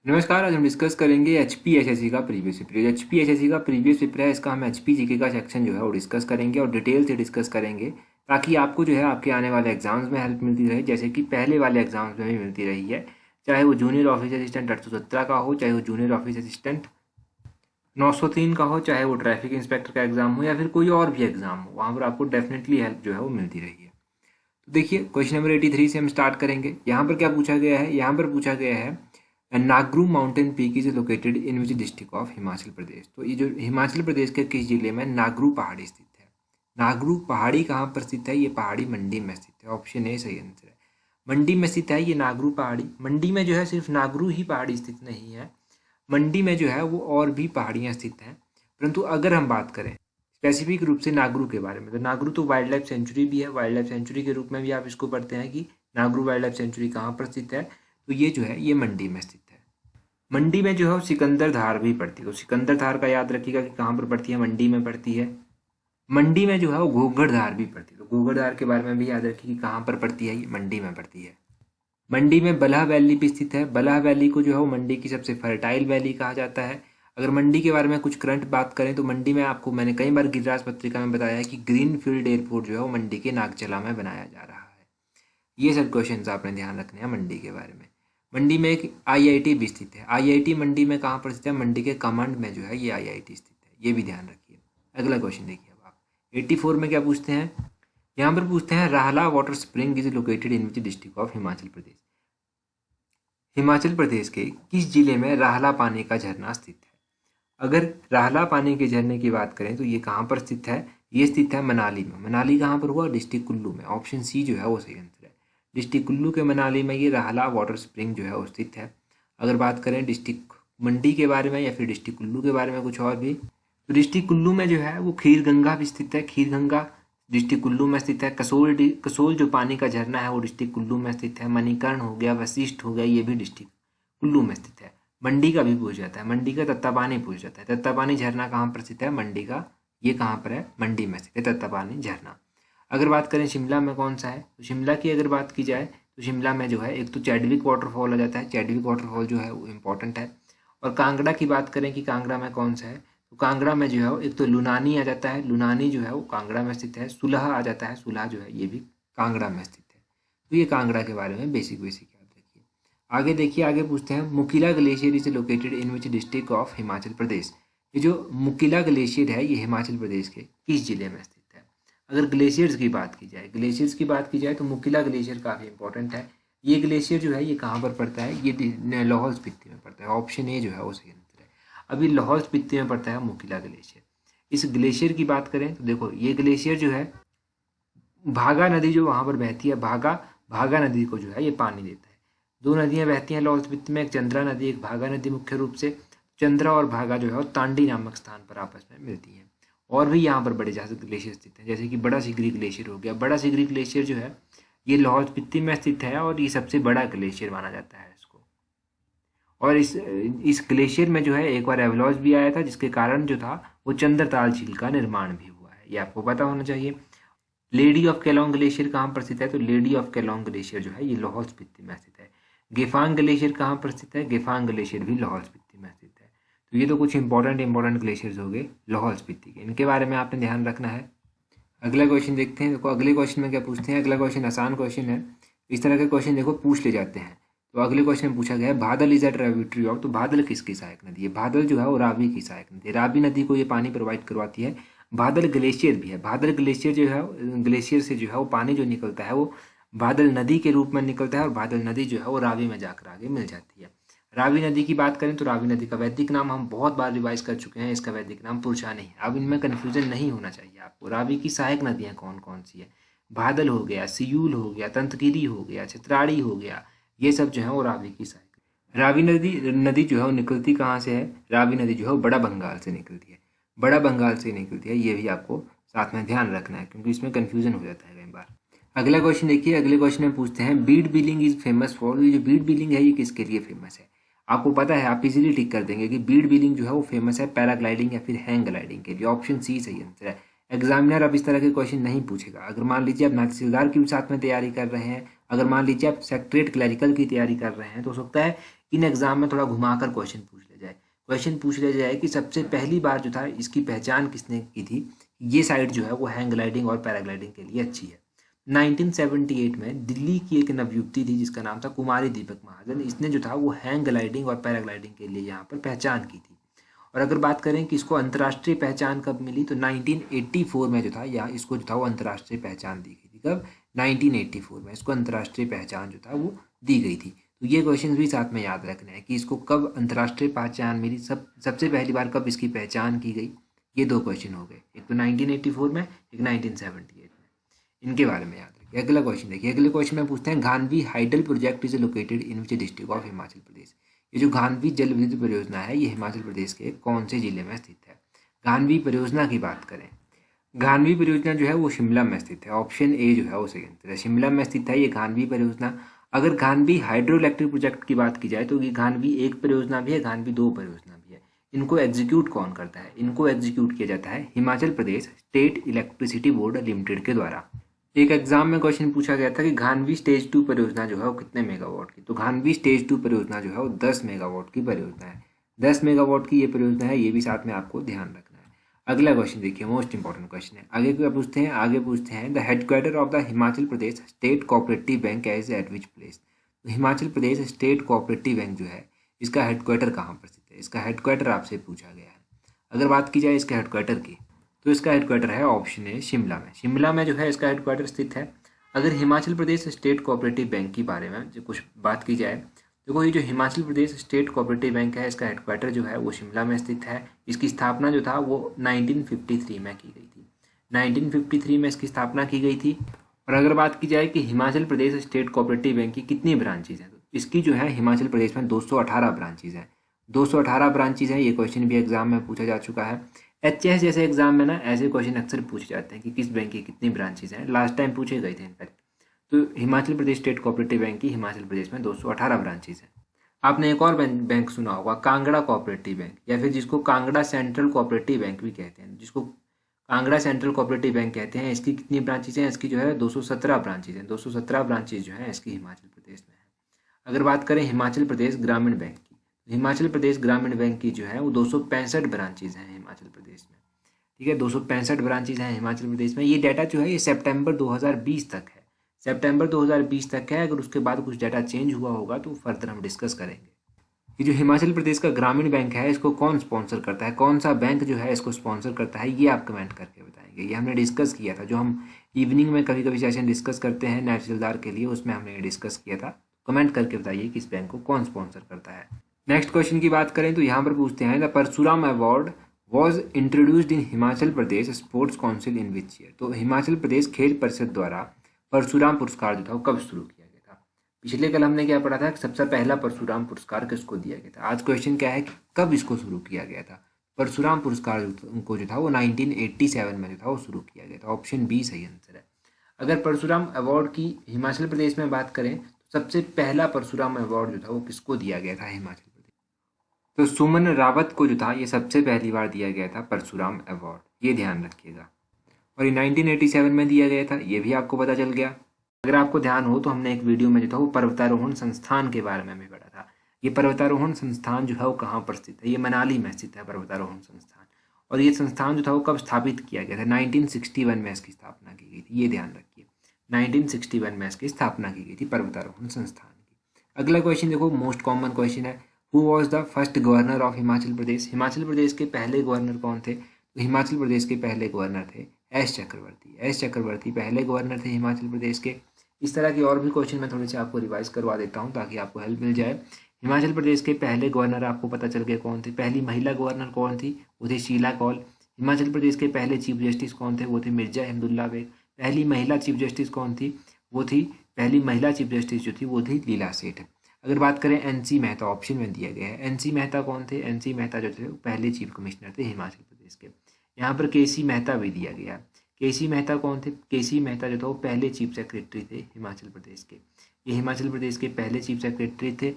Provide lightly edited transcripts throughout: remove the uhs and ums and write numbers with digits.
नमस्कार। आज हम डिस्कस करेंगे एचपीएसएससी का प्रीवियस पेपर। एचपीएसएससी का प्रीवियस पेपर है, इसका हम एचपी जीके का सेक्शन जो है वो डिस्कस करेंगे और डिटेल से डिस्कस करेंगे, ताकि आपको जो है आपके आने वाले एग्जाम्स में हेल्प मिलती रहे, जैसे कि पहले वाले एग्जाम्स में भी मिलती रही है। चाहे वो जूनियर ऑफिस असिस्टेंट 817 का हो, चाहे वो जूनियर ऑफिस असिस्टेंट 903 का हो, चाहे वो ट्रैफिक इंस्पेक्टर का एग्जाम हो या फिर कोई और भी एग्जाम हो, वहाँ पर आपको डेफिनेटली हेल्प जो है वो मिलती रही है। तो देखिए, क्वेश्चन नंबर 83 से हम स्टार्ट करेंगे। यहाँ पर क्या पूछा गया है? यहाँ पर पूछा गया है Nagru mountain peak is located in which district of Himachal Pradesh. तो ये जो हिमाचल प्रदेश के किस जिले में नागरू पहाड़ी स्थित है? नागरू पहाड़ी कहाँ पर स्थित है? ये पहाड़ी मंडी में स्थित है। ऑप्शन ए सही आंसर है। मंडी में स्थित है ये नागरू पहाड़ी। मंडी में जो है सिर्फ नागरू ही पहाड़ी स्थित नहीं है, मंडी में जो है वो और भी पहाड़ियाँ स्थित हैं। परंतु अगर हम बात करें स्पेसिफिक रूप से नागरू के बारे में, तो नागरू तो वाइल्ड लाइफ सेंचुरी भी है। वाइल्ड लाइफ सेंचुरी के रूप में भी आप इसको पढ़ते हैं कि नागरू वाइल्ड लाइफ सेंचुरी कहाँ पर स्थित है। तो ये जो है ये मंडी में स्थित है। मंडी में जो है वो सिकंदर धार भी पड़ती है। तो सिकंदर धार का याद रखिएगा कि कहाँ पर पड़ती है, मंडी में पड़ती है। मंडी में जो है वो घोघर धार भी पड़ती है। तो घोघर धार के बारे में भी याद रखिए कि कहाँ पर पड़ती है, ये मंडी में पड़ती है। मंडी में बलहा वैली भी स्थित है। बलहा वैली को जो है वो मंडी की सबसे फर्टाइल वैली कहा जाता है। अगर मंडी के बारे में कुछ करंट बात करें तो मंडी में आपको मैंने कई बार गिरिराज पत्रिका में बताया है कि ग्रीन फील्ड एयरपोर्ट जो है वो मंडी के नागचला में बनाया जा रहा है। ये सब क्वेश्चन आपने ध्यान रखने हैं मंडी के बारे में। मंडी में एक आईआईटी भी स्थित है। आईआईटी मंडी में कहाँ पर स्थित है? मंडी के कमांड में जो है ये आईआईटी स्थित है। ये भी ध्यान रखिए। अगला क्वेश्चन देखिए अब आप 84 में क्या पूछते हैं? यहाँ पर पूछते हैं Rahla water spring is located in which district of Himachal Pradesh. Himachal Pradesh के किस जिले में राहला पानी का झरना स्थित है? अगर राहला पानी के झरने की बात करें तो ये कहाँ पर स्थित है? ये स्थित है मनाली में। मनाली कहाँ पर हुआ? डिस्ट्रिक्ट कुल्लू में। ऑप्शन सी जो है वो सही आंसर है। डिस्ट्रिक्ट कुल्लू के मनाली में ये राहला वाटर स्प्रिंग जो है वो स्थित है। अगर बात करें डिस्ट्रिक्ट मंडी के बारे में या फिर डिस्ट्रिक्ट कुल्लू के बारे में कुछ और भी, तो डिस्ट्रिक्ट कुल्लू में जो है वो खीर गंगा भी स्थित है। खीर गंगा डिस्ट्रिक्ट कुल्लू में स्थित है। कसोल जो पानी का झरना है वो डिस्ट्रिक्ट कुल्लू में स्थित है। मणिकर्ण हो गया, वशिष्ठ हो गया, ये भी डिस्ट्रिक्ट कुल्लू में स्थित है। मंडी का भी पूछ जाता है, मंडी का तत्तापानी पूछ जाता है। तत्तापानी झरना कहाँ पर स्थित है? मंडी का। ये कहाँ पर है? मंडी में स्थित है तत्तापानी झरना। अगर बात करें शिमला में कौन सा है, तो शिमला की अगर बात की जाए तो शिमला में जो है एक तो चैडविक वाटरफॉल आ जाता है। चैडविक वाटरफॉल जो है वो इम्पोर्टेंट है। और कांगड़ा की बात करें कि कांगड़ा में कौन सा है, तो कांगड़ा में जो है वो एक तो लुनानी आ जाता है। लुनानी जो है वो कांगड़ा में स्थित है। सुलह आ जाता है। सुलह जो है ये भी कांगड़ा में स्थित है। तो ये कांगड़ा के बारे में बेसिक बेसिक याद रखिए। आगे देखिए, आगे पूछते हैं Mukila glacier is located in which district of Himachal Pradesh. ये जो मुकिला ग्लेशियर है ये हिमाचल प्रदेश के किस जिले में स्थित है? अगर ग्लेशियर्स की बात की जाए, तो मुकिला ग्लेशियर काफ़ी इंपॉर्टेंट है। ये ग्लेशियर जो है ये कहाँ पर पड़ता है? ये लाहौल स्पीति में पड़ता है। ऑप्शन ए जो है वो सही आंसर है। अभी लाहौल स्पीति में पड़ता है मुकिला ग्लेशियर। इस ग्लेशियर की बात करें तो देखो, ये ग्लेशियर जो है भागा नदी जो वहाँ पर बहती है, भागा नदी को जो है ये पानी देता है। दो नदियाँ बहती हैं लाहौल स्पीति में, एक चंद्रा नदी, एक भागा नदी। मुख्य रूप से चंद्रा और भागा जो है वो तांडी नामक स्थान पर आपस में मिलती हैं। और भी यहाँ पर बड़े जहाज ग्लेशियर स्थित हैं, जैसे कि बड़ा सिगरी ग्लेशियर हो गया। बड़ा सिगरी ग्लेशियर जो है ये लाहौल स्पीति में स्थित है और ये सबसे बड़ा ग्लेशियर माना जाता है इसको। और इस ग्लेशियर में जो है एक बार एवलॉज भी आया था, जिसके कारण जो था वो चंद्रताल झील का निर्माण भी हुआ है। ये आपको पता होना चाहिए। लेडी ऑफ केलोंग ग्लेशियर कहाँ पर स्थित है? तो लेडी ऑफ केलोंग ग्लेशियर जो है ये लाहौल स्पीति में स्थित है। गेफांग ग्लेशियर कहाँ पर स्थित है? गेफांग ग्लेशियर भी लाहौल स्पीति में स्थित है। तो ये तो कुछ इंपॉर्टेंट ग्लेशियर्स हो गए लाहौल स्पीति के, इनके बारे में आपने ध्यान रखना है। अगला क्वेश्चन देखते हैं। देखो अगले क्वेश्चन में क्या पूछते हैं। अगला क्वेश्चन आसान क्वेश्चन है। इस तरह के क्वेश्चन देखो पूछ ले जाते हैं। तो अगले क्वेश्चन में पूछा गया है बादल इज अ ट्रिब्यूटरी ऑफ। तो बादल किसकी सहायक नदी है? बादल जो है वो रावी की सहायक नदी है। रावी नदी को ये पानी प्रोवाइड करवाती है। बादल ग्लेशियर भी है। बादल ग्लेशियर जो है, ग्लेशियर से जो है वो पानी जो निकलता है वो बादल नदी के रूप में निकलता है और बादल नदी जो है वो रावी में जाकर आगे मिल जाती है। रावी नदी की बात करें तो रावी नदी का वैदिक नाम हम बहुत बार रिवाइज कर चुके हैं। इसका वैदिक नाम पुरुषानी है। अब इनमें कन्फ्यूजन नहीं होना चाहिए आपको। रावी की सहायक नदियाँ कौन कौन सी है? बादल हो गया, सियूल हो गया, तंतगिरी हो गया, चित्राड़ी हो गया, ये सब जो है वो रावी की सहायक। रावी नदी जो है वो निकलती कहाँ से है? रावी नदी जो है वो बड़ा बंगाल से निकलती है। बड़ा बंगाल से निकलती है, ये भी आपको साथ में ध्यान रखना है, क्योंकि इसमें कन्फ्यूजन हो जाता है कई बार। अगला क्वेश्चन देखिए। अगले क्वेश्चन में पूछते हैं Beed billing is famous for. ये जो बीड बिलिंग है ये किसके लिए फेमस है? आपको पता है, आप इजीली टिक कर देंगे कि बीड बिलिंग जो है वो फेमस है पैराग्लाइडिंग या फिर हैंग ग्लाइडिंग के लिए। ऑप्शन सी सही आंसर है। एग्जामिनर अब इस तरह के क्वेश्चन नहीं पूछेगा। अगर मान लीजिए आप तहसीलदार की भी साथ में तैयारी कर रहे हैं, अगर मान लीजिए आप सेक्रेटरीट क्लरिकल की तैयारी कर रहे हैं, तो हो सकता है इन एग्जाम में थोड़ा घुमाकर क्वेश्चन पूछ लिया जाए। क्वेश्चन पूछ लिया जाए कि सबसे पहली बार जो था इसकी पहचान किसने की थी, ये साइट जो है वो हैंग ग्लाइडिंग और पैराग्लाइडिंग के लिए अच्छी है। 1978 में दिल्ली की एक नवयुवती थी जिसका नाम था कुमारी दीपक महाजन। इसने जो था वो हैंग ग्लाइडिंग और पैराग्लाइडिंग के लिए यहाँ पर पहचान की थी। और अगर बात करें कि इसको अंतर्राष्ट्रीय पहचान कब मिली, तो 1984 में जो था या इसको जो था वो अंतर्राष्ट्रीय पहचान दी गई थी। कब? 1984 में इसको अंतर्राष्ट्रीय पहचान जो था वो दी गई थी। तो ये क्वेश्चन भी साथ में याद रखना है कि इसको कब अंतर्राष्ट्रीय पहचान मिली, सबसे पहली बार कब इसकी पहचान की गई। ये दो क्वेश्चन हो गए, एक तो 1984 में, एक 1978 में। इनके बारे में याद रखिए। अगला क्वेश्चन देखिए, अगले क्वेश्चन में पूछते हैं Gandhi hydel project is located in which district of Himachal Pradesh. ये जो गांधी जल विद्युत परियोजना है ये हिमाचल प्रदेश के कौन से जिले में स्थित है। गांधी परियोजना की बात करें, गांधी परियोजना जो है वो शिमला में स्थित है। ऑप्शन ए जो है वो सही आंसर है, शिमला में स्थित है ये गांधी परियोजना। अगर गांधी हाइड्रो इलेक्ट्रिक प्रोजेक्ट की बात की जाए तो ये गांधी एक परियोजना भी है, गांधी दो परियोजना भी है। इनको एग्जीक्यूट कौन करता है? इनको एग्जीक्यूट किया जाता है Himachal Pradesh state electricity board limited के द्वारा। एक एग्जाम में क्वेश्चन पूछा गया था कि गांधी स्टेज 2 परियोजना जो है वो कितने मेगावाट की, तो गांधी स्टेज 2 परियोजना जो है वो 10 मेगावाट की परियोजना है। 10 मेगावाट की ये परियोजना है, ये भी साथ में आपको ध्यान रखना है। अगला क्वेश्चन देखिए, मोस्ट इंपॉर्टेंट क्वेश्चन है। आगे पूछते हैं the headquarter of the Himachal Pradesh state cooperative bank as at which place. तो Himachal Pradesh state cooperative bank जो है इसका हेडक्वार्टर कहाँ पर स्थित है? इसका हेडक्वार्टर आपसे पूछा गया है। अगर बात की जाए इसके हेडक्वार्टर की, तो इसका हेडक्वार्टर है ऑप्शन ए शिमला में। शिमला में जो है इसका हेडक्वार्टर स्थित है। अगर Himachal Pradesh state cooperative bank के बारे में जो कुछ बात की जाए, देखो ये जो Himachal Pradesh state cooperative bank है इसका हेडक्वार्टर जो है वो शिमला में स्थित है। इसकी स्थापना जो था वो 1953 में की गई थी। 1953 में इसकी स्थापना की गई थी। और अगर बात की जाए कि Himachal Pradesh state cooperative bank की कितनी ब्रांचेज हैं, तो इसकी जो है हिमाचल प्रदेश में 218 ब्रांचेज हैं। 218 ब्रांचेज हैं। ये क्वेश्चन भी एग्जाम में पूछा जा चुका है। एचएस जैसे एग्जाम में ना ऐसे क्वेश्चन अक्सर पूछे जाते हैं कि किस बैंक की कितनी ब्रांचेज हैं। लास्ट टाइम पूछे गए थे इनफैक्ट। तो Himachal Pradesh state cooperative bank की हिमाचल प्रदेश में 218 ब्रांचेज हैं। आपने एक और बैंक सुना होगा, कांगड़ा कोऑपरेटिव बैंक, या फिर जिसको कांगड़ा सेंट्रल कोऑपरेटिव बैंक भी कहते हैं, जिसको कांगड़ा सेंट्रल कोऑपरेटिव बैंक कहते हैं। इसकी कितनी ब्रांचेज हैं? इसकी जो है 217 ब्रांचेज हैं। 217 ब्रांचेज जो है इसकी हिमाचल प्रदेश में है। अगर बात करें हिमाचल प्रदेश ग्रामीण बैंक की, हिमाचल प्रदेश ग्रामीण बैंक की जो है वो 265 ब्रांचेज हैं हिमाचल प्रदेश में। ठीक है, 265 ब्रांचेज हैं हिमाचल प्रदेश में। ये डाटा जो है ये सितंबर 2020 तक है। सितंबर 2020 तक है। अगर उसके बाद कुछ डाटा चेंज हुआ होगा तो फर्दर हम डिस्कस करेंगे। ये जो हिमाचल प्रदेश का ग्रामीण बैंक है इसको कौन स्पॉन्सर करता है, कौन सा बैंक जो है इसको स्पॉन्सर करता है, ये आप कमेंट करके बताएंगे। ये हमने डिस्कस किया था, जो हम इवनिंग में कभी कभी सेशन डिस्कस करते हैं नेचुरलदार के लिए, उसमें हमने डिस्कस किया था। कमेंट करके बताइए कि इस बैंक को कौन स्पॉन्सर करता है। नेक्स्ट क्वेश्चन की बात करें तो यहाँ पर पूछते हैं the Parshuram award was introduced in Himachal Pradesh sports council in which year. तो हिमाचल प्रदेश खेल परिषद द्वारा परशुराम पुरस्कार जो था वो कब शुरू किया गया था? पिछले कल हमने क्या पढ़ा था कि सबसे पहला परशुराम पुरस्कार किसको दिया गया था। आज क्वेश्चन क्या है कि कब इसको शुरू किया गया था? परशुराम पुरस्कार उनको जो था वो 1987 में जो था वो शुरू किया गया था। ऑप्शन बी सही आंसर है। अगर परशुराम अवार्ड की हिमाचल प्रदेश में बात करें तो सबसे पहला परशुराम अवार्ड जो था वो किसको दिया गया था हिमाचल प्रदेश? तो सुमन रावत को जो था ये सबसे पहली बार दिया गया था परशुराम अवार्ड, ये ध्यान रखिएगा। और ये 1987 में दिया गया था, ये भी आपको पता चल गया। अगर आपको ध्यान हो तो हमने एक वीडियो में जो था वो पर्वतारोहण संस्थान के बारे में भी पढ़ा था। ये पर्वतारोहण संस्थान जो है वो कहाँ पर स्थित है? ये मनाली में स्थित है पर्वतारोहण संस्थान। और ये संस्थान जो था वो कब स्थापित किया गया था? 1961 में इसकी स्थापना की गई थी, ये ध्यान रखिए। 1961 में इसकी स्थापना की गई थी पर्वतारोहण संस्थान की। अगला क्वेश्चन देखो, मोस्ट कॉमन क्वेश्चन है, who was the first governor of Himachal Pradesh. Himachal Pradesh के पहले गवर्नर कौन थे? तो हिमाचल प्रदेश के पहले गवर्नर थे एस चक्रवर्ती। एस चक्रवर्ती पहले गवर्नर थे हिमाचल प्रदेश के। इस तरह के और भी क्वेश्चन मैं थोड़े से आपको रिवाइज करवा देता हूँ ताकि आपको हेल्प मिल जाए। हिमाचल प्रदेश के पहले गवर्नर आपको पता चल गया कौन थे। पहली महिला गवर्नर कौन थी? वो थी शीला कौल। हिमाचल प्रदेश के पहले चीफ जस्टिस कौन थे? वो थे मिर्जा हिंदुल्ला बेग। पहली महिला चीफ जस्टिस कौन थी? पहली महिला चीफ जस्टिस जो थी वो थी लीला सेठ। अगर बात करें एनसी मेहता, ऑप्शन में दिया गया है। एनसी मेहता कौन थे? एनसी मेहता जो थे वो पहले चीफ कमिश्नर थे हिमाचल प्रदेश के। यहाँ पर केसी मेहता भी दिया गया। केसी मेहता कौन थे? केसी मेहता जो था वो पहले चीफ सेक्रेटरी थे हिमाचल प्रदेश के। ये हिमाचल प्रदेश के पहले चीफ सेक्रेटरी थे।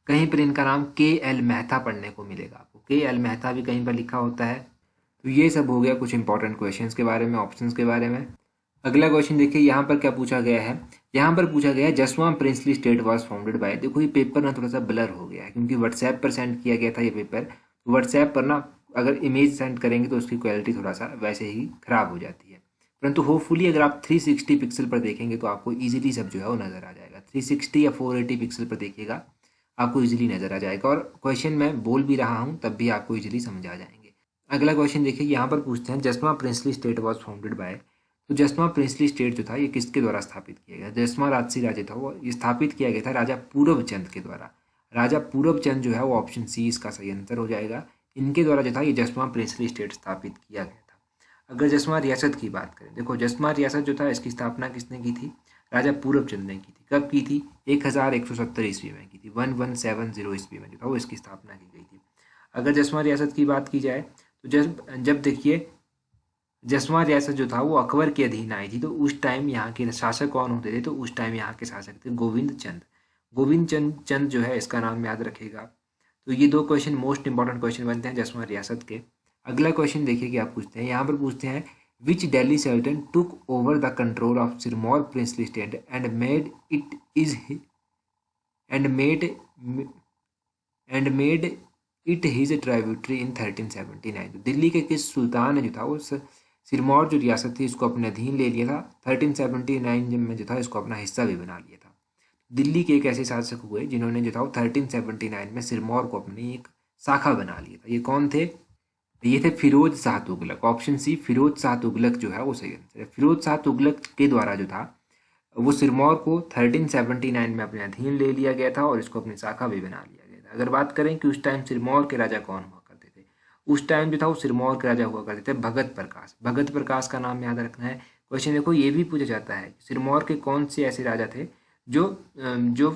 कहीं पर इनका नाम KL मेहता पढ़ने को मिलेगा आपको। KL मेहता भी कहीं पर लिखा होता है। तो ये सब हो गया कुछ इंपॉर्टेंट क्वेश्चंस के बारे में, ऑप्शंस के बारे में। अगला क्वेश्चन देखिए, यहाँ पर क्या पूछा गया है यहाँ पर पूछा गया Jaswan princely state was founded by. देखो ये पेपर ना थोड़ा सा ब्लर हो गया है क्योंकि व्हाट्सएप पर सेंड किया गया था ये पेपर। तो व्हाट्सएप पर ना अगर इमेज सेंड करेंगे तो उसकी क्वालिटी थोड़ा सा वैसे ही खराब हो जाती है, परंतु होपफुली अगर आप 360 पिक्सल पर देखेंगे तो आपको ईजिली सब जो है वो नज़र आ जाएगा। 360 या 480 पिक्सल पर देखिएगा आपको ईजिली नज़र आ जाएगा, और क्वेश्चन मैं बोल भी रहा हूँ तब भी आपको ईजिली समझ आ जाएंगे। अगला क्वेश्चन देखिए, यहाँ पर पूछते हैं Jaswan princely state was founded by. तो जसवां प्रिंसली स्टेट जो था ये किसके द्वारा स्थापित किया गया? जसवां राजसी राज्य था वो ये स्थापित किया गया था राजा पूरबचंद के द्वारा। राजा पूरबचंद जो है वो ऑप्शन सी इसका सही आंसर हो जाएगा। इनके द्वारा जो था ये जसवां प्रिंसली स्टेट स्थापित किया गया था। अगर जसवां रियासत की बात करें, देखो जसवां रियासत जो था इसकी स्थापना किसने की थी? राजा पूरबचंद ने की थी। कब की थी? 1170 ईस्वी में की थी। 1170 ईस्वी में जो था वो इसकी स्थापना की गई थी। अगर जसवां रियासत की बात की जाए तो जब देखिए जसवां रियासत जो था वो अकबर के अधीन आई थी, तो उस टाइम यहाँ के शासक कौन होते थे? तो उस टाइम यहाँ के शासक थे गोविंद चंद। गोविंद चंद जो है इसका नाम याद रखेगा। तो ये दो क्वेश्चन मोस्ट इंपॉर्टेंट क्वेश्चन बनते हैं जसवां रियासत के। अगला क्वेश्चन देखिए क्या पूछते हैं, यहाँ पर पूछते हैं which Delhi sultanate took over the control of Sirmaur princely state and made it is and made and made it his tributary in 1379। तो दिल्ली के किस सुल्तान ने जो था वो सिरमौर जो रियासत थी इसको अपने अधीन ले लिया था। 1379 में जो था इसको अपना हिस्सा भी बना लिया था। दिल्ली के एक ऐसे शासक हुए जिन्होंने जो था वो 1379 में सिरमौर को अपनी एक शाखा बना लिया था। ये कौन थे? ये थे फिरोज शाह तुगलक। ऑप्शन सी फिरोज शाह तुगलक जो है वो सही आंसर है। फिरोज शाह तुगलक के द्वारा जो था वो सिरमौर को 1379 में अपने अधीन ले लिया गया था और इसको अपनी शाखा भी बना लिया गया था। अगर बात करें कि उस टाइम सिरमौर के राजा कौन हुआ करते थे, उस टाइम जो था वो सिरमौर के राजा हुआ करते थे भगत प्रकाश। भगत प्रकाश का नाम याद रखना है। क्वेश्चन देखो ये भी पूछा जाता है सिरमौर के कौन से ऐसे राजा थे जो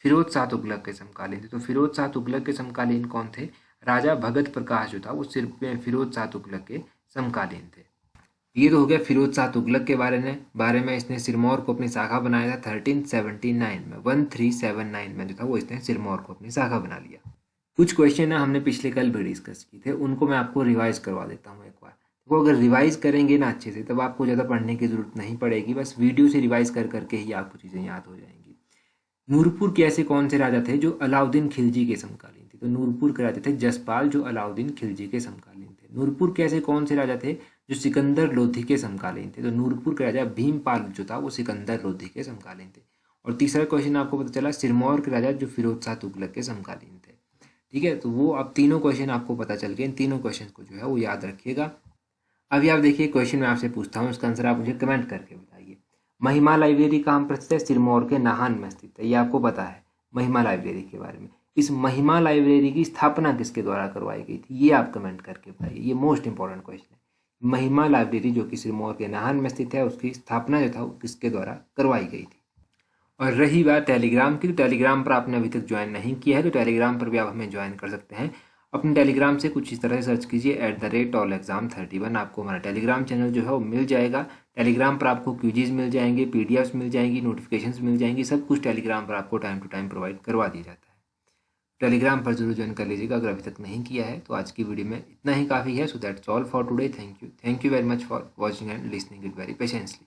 फिरोज शाह तुगलक के समकालीन थे। तो फिरोज शाह तुगलक के समकालीन कौन थे? राजा भगत प्रकाश जो था वो सिर्फ फिरोज शाह तुगलक के समकालीन थे। ये तो हो गया फिरोज शाह तुगलक के बारे में इसने सिरमौर को अपनी शाखा बनाया था 1379 में। 1379 में जो था वो इसने सिरमौर को अपनी शाखा बना लिया। कुछ क्वेश्चन ना हमने पिछले कल भी डिस्कस किए थे, उनको मैं आपको रिवाइज करवा देता हूँ एक बार। तो अगर रिवाइज करेंगे ना अच्छे से तब आपको ज़्यादा पढ़ने की जरूरत नहीं पड़ेगी, बस वीडियो से रिवाइज कर करके ही आपको चीज़ें याद हो जाएंगी। नूरपुर के ऐसे कौन से राजा थे जो अलाउद्दीन खिलजी के समकालीन थे? तो नूरपुर के राजा थे जसपाल जो अलाउद्दीन खिलजी के समकालीन थे। नूरपुर के ऐसे कौन से राजा थे जो सिकंदर लोधी के समकालीन थे? तो नूरपुर के राजा भीमपाल जो था वो सिकंदर लोधी के समकालीन थे। और तीसरा क्वेश्चन आपको पता चला सिरमौर के राजा जो फिरोज शाह तुगलक के समकालीन थे। ठीक है, तो वो अब तीनों क्वेश्चन आपको पता चल गए। इन तीनों क्वेश्चन को जो है वो याद रखिएगा। अभी आप देखिए क्वेश्चन मैं आपसे पूछता हूँ, इसका आंसर आप मुझे कमेंट करके बताइए। महिमा लाइब्रेरी कहाँ पर स्थित है? सिरमौर के नाहन में स्थित है। ये आपको पता है महिमा लाइब्रेरी के बारे में। इस महिमा लाइब्रेरी की स्थापना किसके द्वारा करवाई गई थी? ये आप कमेंट करके बताइए। ये मोस्ट इंपॉर्टेंट क्वेश्चन है। महिमा लाइब्रेरी जो कि सिरमौर के नाहन में स्थित है उसकी स्थापना जो था वो किसके द्वारा करवाई गई थी? और रही बात टेलीग्राम की, तो टेलीग्राम पर आपने अभी तक ज्वाइन नहीं किया है तो टेलीग्राम पर भी आप हमें ज्वाइन कर सकते हैं। अपने टेलीग्राम से कुछ इस तरह से सर्च कीजिए @allexam31। आपको हमारा टेलीग्राम चैनल जो है वो मिल जाएगा। टेलीग्राम पर आपको क्यूजीज मिल जाएंगे, पीडीएफ्स मिल जाएंगी, नोटिफिकेशंस मिल जाएंगी, सब कुछ टेलीग्राम पर आपको टाइम टू टाइम प्रोवाइड करवा दिया जाता है। टेलीग्राम पर जरूर ज्वाइन कर लीजिएगा अगर अभी तक नहीं किया है। तो आज की वीडियो में इतना ही काफ़ी है। So that's all for today. Thank you very much for watching and listening it very patiently.